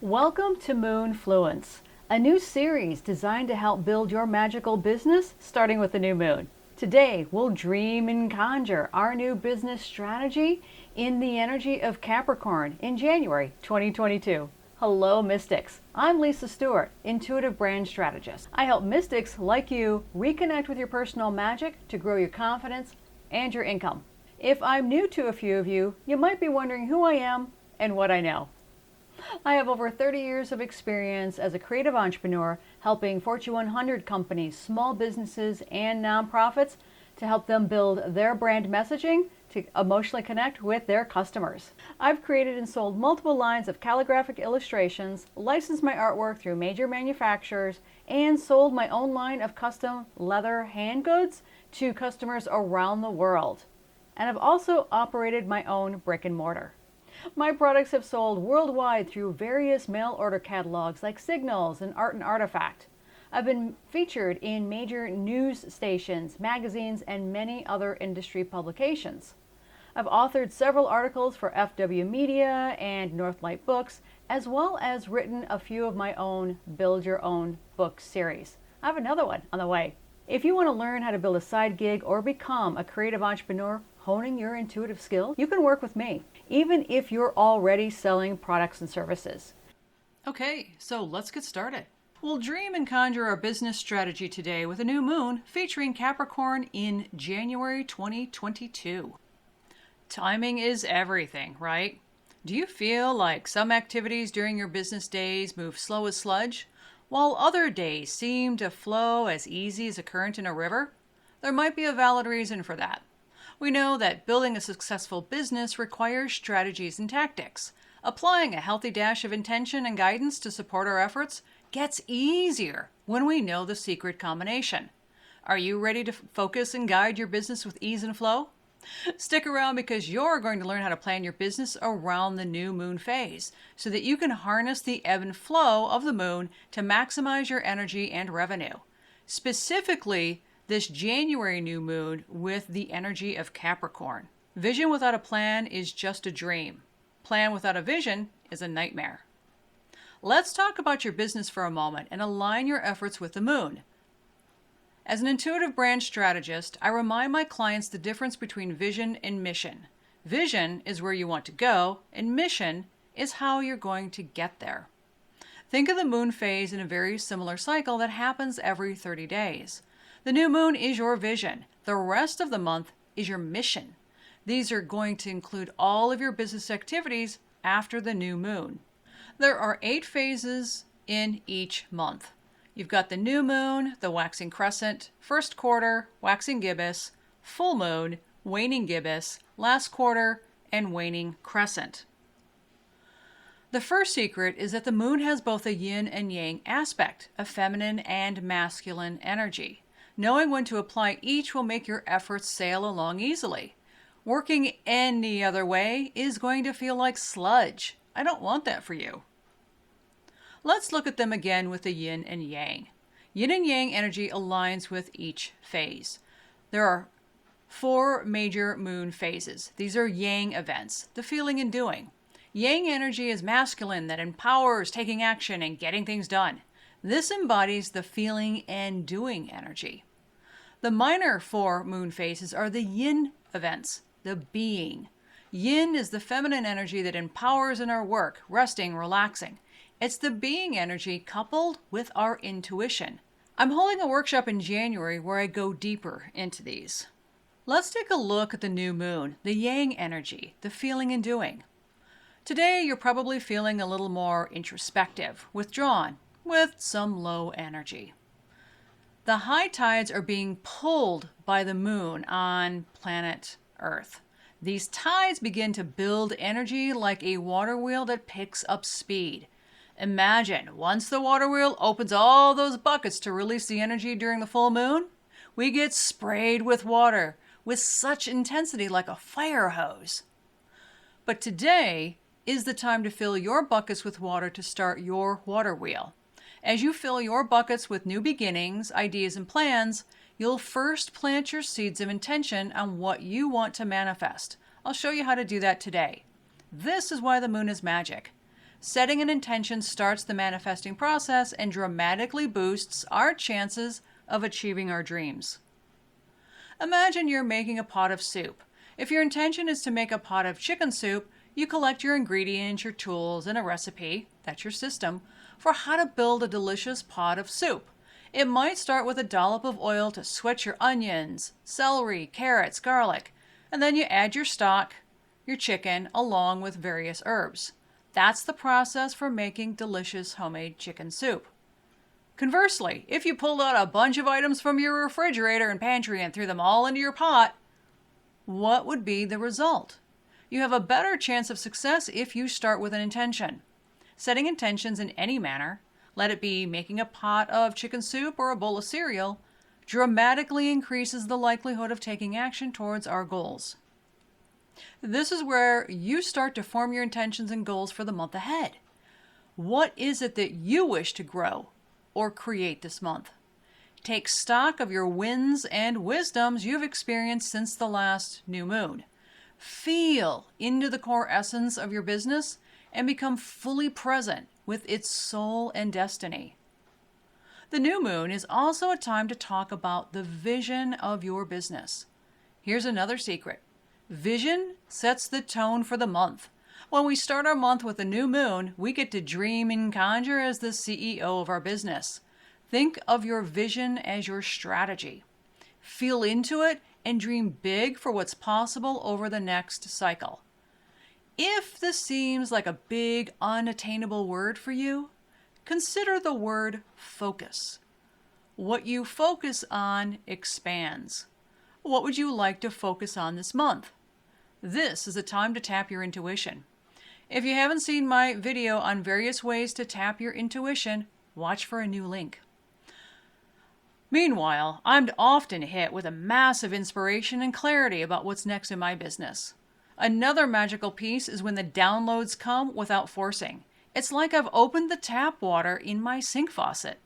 Welcome to Moon Fluence, a new series designed to help build your magical business starting with the new moon. Today, we'll dream and conjure our new business strategy in the energy of Capricorn in January 2022. Hello, Mystics. I'm Lisa Stewart, Intuitive Brand Strategist. I help Mystics like you reconnect with your personal magic to grow your confidence and your income. If I'm new to a few of you, you might be wondering who I am and what I know. I have over 30 years of experience as a creative entrepreneur helping Fortune 100 companies, small businesses, and nonprofits to help them build their brand messaging to emotionally connect with their customers. I've created and sold multiple lines of calligraphic illustrations, licensed my artwork through major manufacturers, and sold my own line of custom leather hand goods to customers around the world. And I've also operated my own brick and mortar. My products have sold worldwide through various mail order catalogs like Signals and Art and Artifact. I've been featured in major news stations, magazines, and many other industry publications. I've authored several articles for FW Media and Northlight Books, as well as written a few of my own Build Your Own book series. I have another one on the way. If you want to learn how to build a side gig or become a creative entrepreneur, honing your intuitive skill, you can work with me, even if you're already selling products and services. Okay, so let's get started. We'll dream and conjure our business strategy today with a new moon featuring Capricorn in January 2022. Timing is everything, right? Do you feel like some activities during your business days move slow as sludge, while other days seem to flow as easy as a current in a river? There might be a valid reason for that. We know that building a successful business requires strategies and tactics. Applying a healthy dash of intention and guidance to support our efforts gets easier when we know the secret combination. Are you ready to focus and guide your business with ease and flow? Stick around because you're going to learn how to plan your business around the new moon phase so that you can harness the ebb and flow of the moon to maximize your energy and revenue. Specifically, this January new moon with the energy of Capricorn. Vision without a plan is just a dream. Plan without a vision is a nightmare. Let's talk about your business for a moment and align your efforts with the moon. As an intuitive brand strategist, I remind my clients the difference between vision and mission. Vision is where you want to go, and mission is how you're going to get there. Think of the moon phase in a very similar cycle that happens every 30 days. The new moon is your vision. The rest of the month is your mission. These are going to include all of your business activities after the new moon. There are 8 phases in each month. You've got the new moon, the waxing crescent, first quarter, waxing gibbous, full moon, waning gibbous, last quarter, and waning crescent. The first secret is that the moon has both a yin and yang aspect, a feminine and masculine energy. Knowing when to apply each will make your efforts sail along easily. Working any other way is going to feel like sludge. I don't want that for you. Let's look at them again with the yin and yang. Yin and yang energy aligns with each phase. There are 4 major moon phases. These are yang events, the feeling and doing. Yang energy is masculine that empowers taking action and getting things done. This embodies the feeling and doing energy. The minor 4 moon phases are the yin events, the being. Yin is the feminine energy that empowers in our work, resting, relaxing. It's the being energy coupled with our intuition. I'm holding a workshop in January where I go deeper into these. Let's take a look at the new moon, the yang energy, the feeling and doing. Today, you're probably feeling a little more introspective, withdrawn, with some low energy. The high tides are being pulled by the moon on planet Earth. These tides begin to build energy like a water wheel that picks up speed. Imagine, once the water wheel opens all those buckets to release the energy during the full moon, we get sprayed with water with such intensity like a fire hose. But today is the time to fill your buckets with water to start your water wheel. As you fill your buckets with new beginnings, ideas, and plans, you'll first plant your seeds of intention on what you want to manifest. I'll show you how to do that today. This is why the moon is magic. Setting an intention starts the manifesting process and dramatically boosts our chances of achieving our dreams. Imagine you're making a pot of soup. If your intention is to make a pot of chicken soup, you collect your ingredients, your tools, and a recipe, that's your system, for how to build a delicious pot of soup. It might start with a dollop of oil to sweat your onions, celery, carrots, garlic, and then you add your stock, your chicken, along with various herbs. That's the process for making delicious homemade chicken soup. Conversely, if you pulled out a bunch of items from your refrigerator and pantry and threw them all into your pot, what would be the result? You have a better chance of success if you start with an intention. Setting intentions in any manner, let it be making a pot of chicken soup or a bowl of cereal, dramatically increases the likelihood of taking action towards our goals. This is where you start to form your intentions and goals for the month ahead. What is it that you wish to grow or create this month? Take stock of your wins and wisdoms you've experienced since the last new moon. Feel into the core essence of your business and become fully present with its soul and destiny. The new moon is also a time to talk about the vision of your business. Here's another secret. Vision sets the tone for the month. When we start our month with a new moon, we get to dream and conjure as the CEO of our business. Think of your vision as your strategy. Feel into it and dream big for what's possible over the next cycle. If this seems like a big, unattainable word for you, consider the word focus. What you focus on expands. What would you like to focus on this month? This is a time to tap your intuition. If you haven't seen my video on various ways to tap your intuition, watch for a new link. Meanwhile, I'm often hit with a massive inspiration and clarity about what's next in my business. Another magical piece is when the downloads come without forcing. It's like I've opened the tap water in my sink faucet.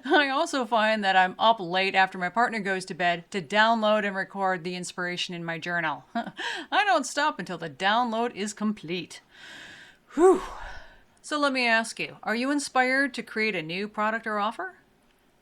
I also find that I'm up late after my partner goes to bed to download and record the inspiration in my journal. I don't stop until the download is complete. Whew. So let me ask you, are you inspired to create a new product or offer?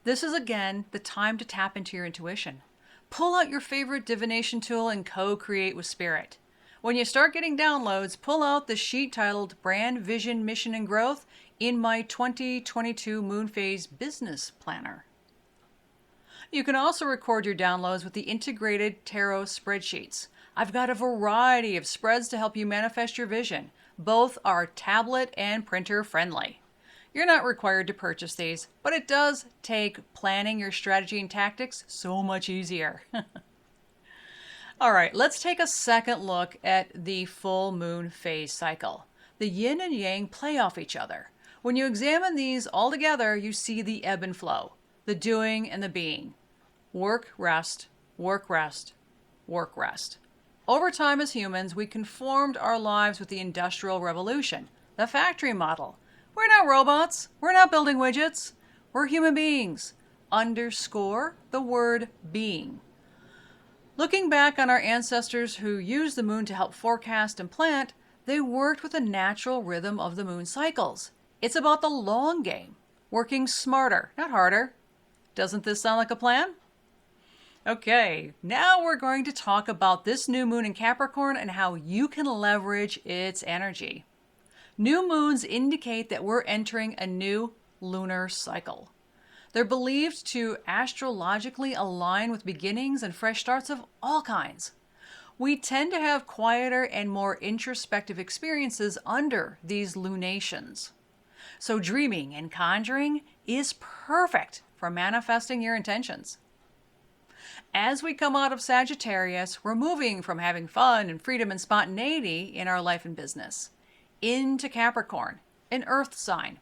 This is again the time to tap into your intuition. Pull out your favorite divination tool and co-create with spirit. When you start getting downloads, pull out the sheet titled Brand, Vision, Mission, and Growth in my 2022 Moon Phase Business Planner. You can also record your downloads with the integrated tarot spreadsheets. I've got a variety of spreads to help you manifest your vision. Both are tablet and printer friendly. You're not required to purchase these, but it does take planning your strategy and tactics so much easier. All right, let's take a second look at the full moon phase cycle. The yin and yang play off each other. When you examine these all together, you see the ebb and flow, the doing and the being. Work, rest, work, rest, work, rest. Over time as humans, we conformed our lives with the Industrial Revolution, the factory model. We're not robots. We're not building widgets. We're human beings. Underscore the word being. Looking back on our ancestors who used the moon to help forecast and plant, they worked with the natural rhythm of the moon cycles. It's about the long game, working smarter, not harder. Doesn't this sound like a plan? Okay, now we're going to talk about this new moon in Capricorn and how you can leverage its energy. New moons indicate that we're entering a new lunar cycle. They're believed to astrologically align with beginnings and fresh starts of all kinds. We tend to have quieter and more introspective experiences under these lunations. So dreaming and conjuring is perfect for manifesting your intentions. As we come out of Sagittarius, we're moving from having fun and freedom and spontaneity in our life and business into Capricorn, an earth sign.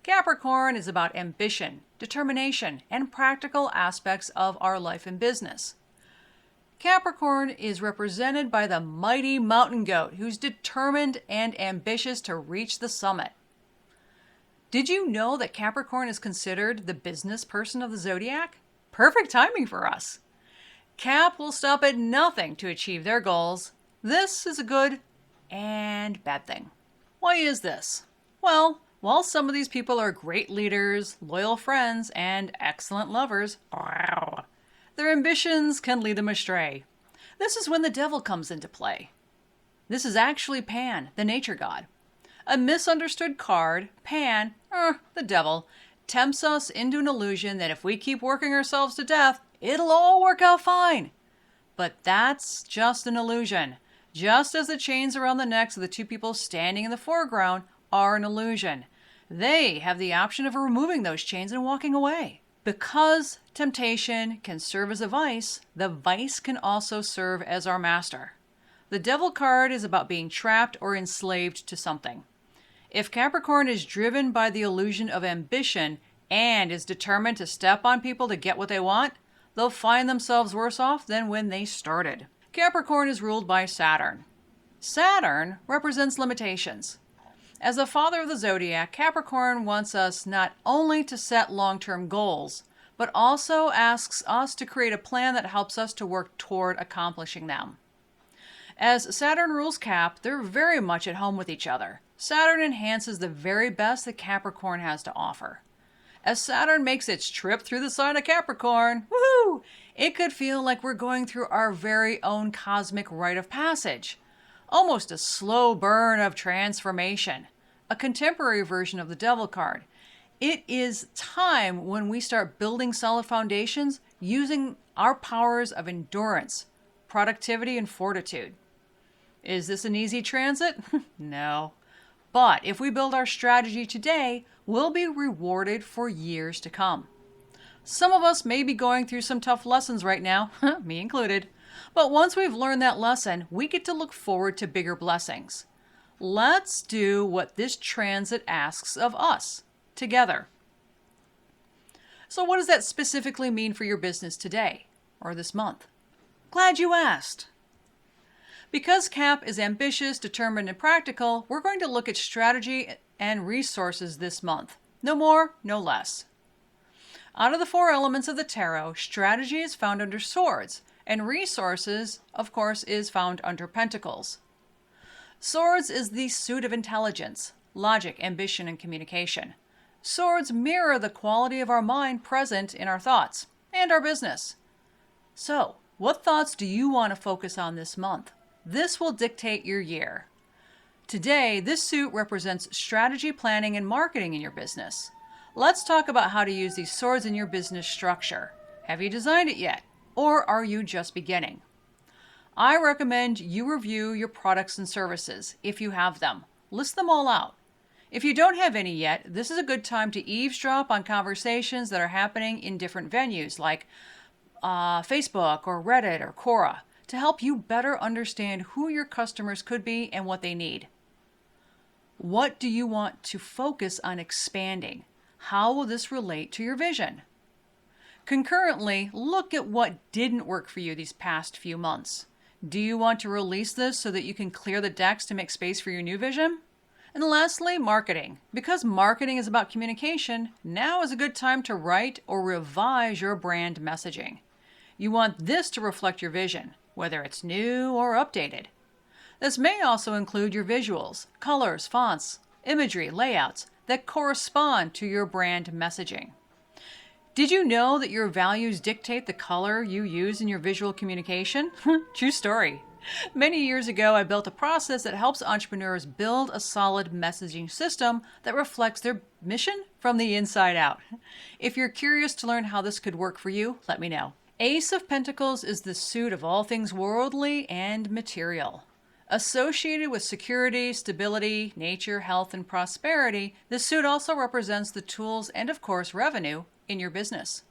Capricorn is about ambition, determination, and practical aspects of our life and business. Capricorn is represented by the mighty mountain goat who's determined and ambitious to reach the summit. Did you know that Capricorn is considered the business person of the zodiac? Perfect timing for us. Cap will stop at nothing to achieve their goals. This is a good and bad thing. Why is this? Well, while some of these people are great leaders, loyal friends, and excellent lovers, their ambitions can lead them astray. This is when the devil comes into play. This is actually Pan, the nature god. A misunderstood card, Pan, the devil, tempts us into an illusion that if we keep working ourselves to death, it'll all work out fine. But that's just an illusion. Just as the chains around the necks of the two people standing in the foreground are an illusion. They have the option of removing those chains and walking away. Because temptation can serve as a vice, the vice can also serve as our master. The devil card is about being trapped or enslaved to something. If Capricorn is driven by the illusion of ambition and is determined to step on people to get what they want, they'll find themselves worse off than when they started. Capricorn is ruled by Saturn. Saturn represents limitations. As the father of the zodiac, Capricorn wants us not only to set long-term goals, but also asks us to create a plan that helps us to work toward accomplishing them. As Saturn rules Cap, they're very much at home with each other. Saturn enhances the very best that Capricorn has to offer. As Saturn makes its trip through the sign of Capricorn, woohoo! It could feel like we're going through our very own cosmic rite of passage. Almost a slow burn of transformation. A contemporary version of the devil card. It is time when we start building solid foundations using our powers of endurance, productivity, and fortitude. Is this an easy transit? No. But if we build our strategy today, we'll be rewarded for years to come. Some of us may be going through some tough lessons right now, me included. But once we've learned that lesson, we get to look forward to bigger blessings. Let's do what this transit asks of us, together. So what does that specifically mean for your business today, or this month? Glad you asked. Because Cap is ambitious, determined, and practical, we're going to look at strategy and resources this month. No more, no less. Out of the four elements of the tarot, strategy is found under swords, and resources, of course, is found under pentacles. Swords is the suit of intelligence, logic, ambition, and communication. Swords mirror the quality of our mind present in our thoughts and our business. So, what thoughts do you want to focus on this month? This will dictate your year. Today, this suit represents strategy, planning, and marketing in your business. Let's talk about how to use these swords in your business structure. Have you designed it yet? Or are you just beginning? I recommend you review your products and services if you have them. List them all out. If you don't have any yet, this is a good time to eavesdrop on conversations that are happening in different venues like Facebook or Reddit or Quora to help you better understand who your customers could be and what they need. What do you want to focus on expanding? How will this relate to your vision? Concurrently, look at what didn't work for you these past few months. Do you want to release this so that you can clear the decks to make space for your new vision? And lastly, marketing. Because marketing is about communication, now is a good time to write or revise your brand messaging. You want this to reflect your vision, whether it's new or updated. This may also include your visuals, colors, fonts, imagery, layouts that correspond to your brand messaging. Did you know that your values dictate the color you use in your visual communication? True story. Many years ago, I built a process that helps entrepreneurs build a solid messaging system that reflects their mission from the inside out. If you're curious to learn how this could work for you, let me know. Ace of Pentacles is the suit of all things worldly and material. Associated with security, stability, nature, health, and prosperity, this suit also represents the tools and, of course, revenue in your business.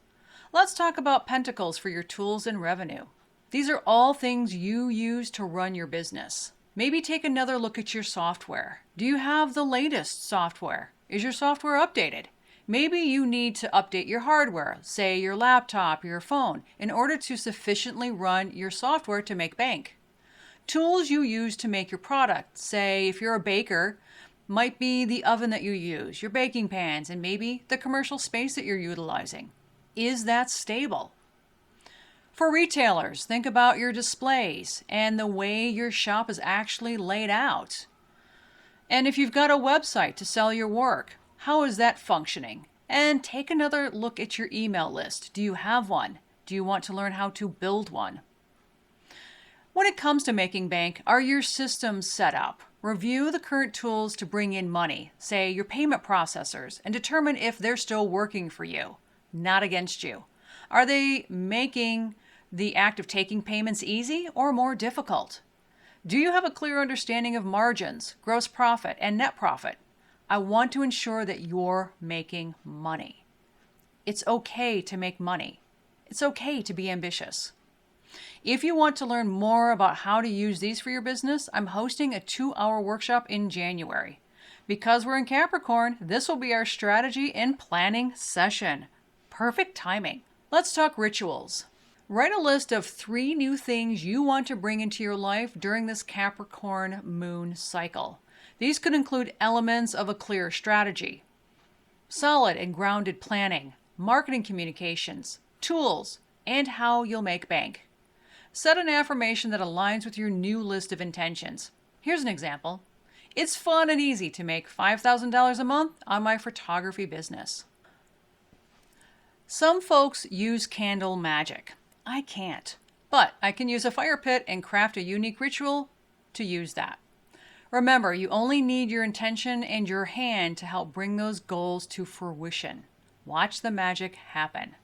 Let's talk about Pentacles for your tools and revenue. These are all things you use to run your business. Maybe take another look at your software. Do you have the latest software? Is your software updated? Maybe you need to update your hardware, say your laptop, your phone, in order to sufficiently run your software to make bank. Tools you use to make your product, say if you're a baker, might be the oven that you use, your baking pans, and maybe the commercial space that you're utilizing. Is that stable? For retailers, think about your displays and the way your shop is actually laid out. And if you've got a website to sell your work, how is that functioning? And take another look at your email list. Do you have one? Do you want to learn how to build one? When it comes to making bank, are your systems set up? Review the current tools to bring in money, say your payment processors, and determine if they're still working for you, not against you. Are they making the act of taking payments easy or more difficult? Do you have a clear understanding of margins, gross profit, and net profit? I want to ensure that you're making money. It's okay to make money. It's okay to be ambitious. If you want to learn more about how to use these for your business, I'm hosting a 2-hour workshop in January. Because we're in Capricorn, this will be our strategy and planning session. Perfect timing. Let's talk rituals. Write a list of 3 new things you want to bring into your life during this Capricorn moon cycle. These could include elements of a clear strategy, solid and grounded planning, marketing communications, tools, and how you'll make bank. Set an affirmation that aligns with your new list of intentions. Here's an example. It's fun and easy to make $5,000 a month on my photography business. Some folks use candle magic. I can't, but I can use a fire pit and craft a unique ritual to use that. Remember, you only need your intention and your hand to help bring those goals to fruition. Watch the magic happen.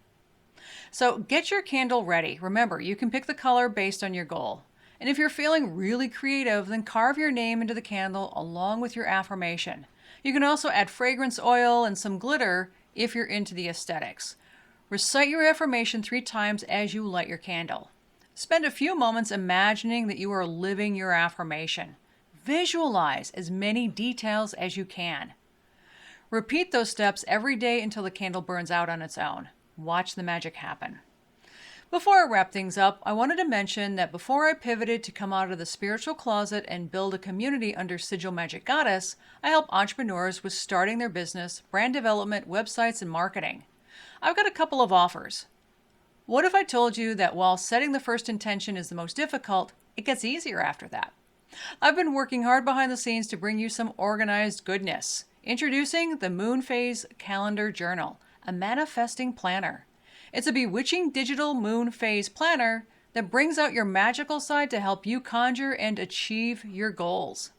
So get your candle ready. Remember, you can pick the color based on your goal. And if you're feeling really creative, then carve your name into the candle along with your affirmation. You can also add fragrance oil and some glitter if you're into the aesthetics. Recite your affirmation 3 times as you light your candle. Spend a few moments imagining that you are living your affirmation. Visualize as many details as you can. Repeat those steps every day until the candle burns out on its own. Watch the magic happen. Before I wrap things up, I wanted to mention that before I pivoted to come out of the spiritual closet and build a community under Sigil Magic Goddess, I help entrepreneurs with starting their business, brand development, websites, and marketing. I've got a couple of offers. What if I told you that while setting the first intention is the most difficult, it gets easier after that? I've been working hard behind the scenes to bring you some organized goodness. Introducing the Moon Phase Calendar Journal, a manifesting planner. It's a bewitching digital moon phase planner that brings out your magical side to help you conjure and achieve your goals.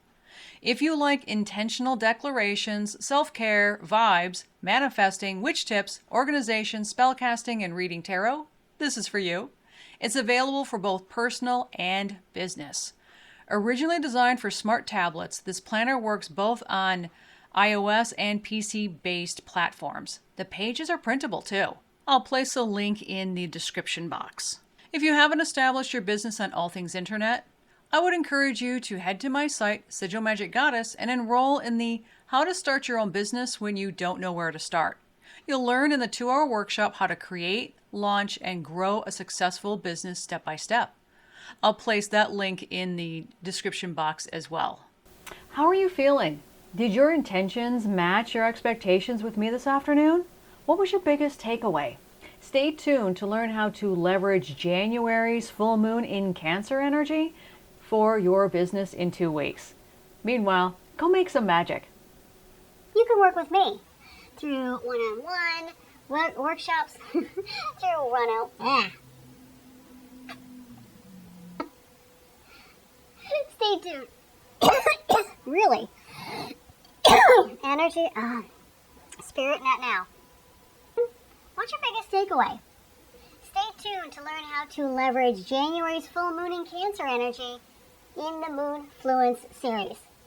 If you like intentional declarations, self-care, vibes, manifesting, witch tips, organization, spellcasting, and reading tarot, this is for you. It's available for both personal and business. Originally designed for smart tablets, this planner works both on iOS and PC-based platforms. The pages are printable too. I'll place a link in the description box. If you haven't established your business on all things internet, I would encourage you to head to my site, Sigil Magic Goddess, and enroll in the How to Start Your Own Business When You Don't Know Where to Start. You'll learn in the 2-hour workshop how to create, launch, and grow a successful business step by step. I'll place that link in the description box as well. How are you feeling? Did your intentions match your expectations with me this afternoon? What was your biggest takeaway? Stay tuned to learn how to leverage January's full moon in Cancer energy for your business in 2 weeks. Meanwhile, go make some magic. You can work with me through one-on-one workshops, Stay tuned. Really? Energy, spirit net now. What's your biggest takeaway? Stay tuned to learn how to leverage January's full moon in Cancer energy in the Moon Fluence series.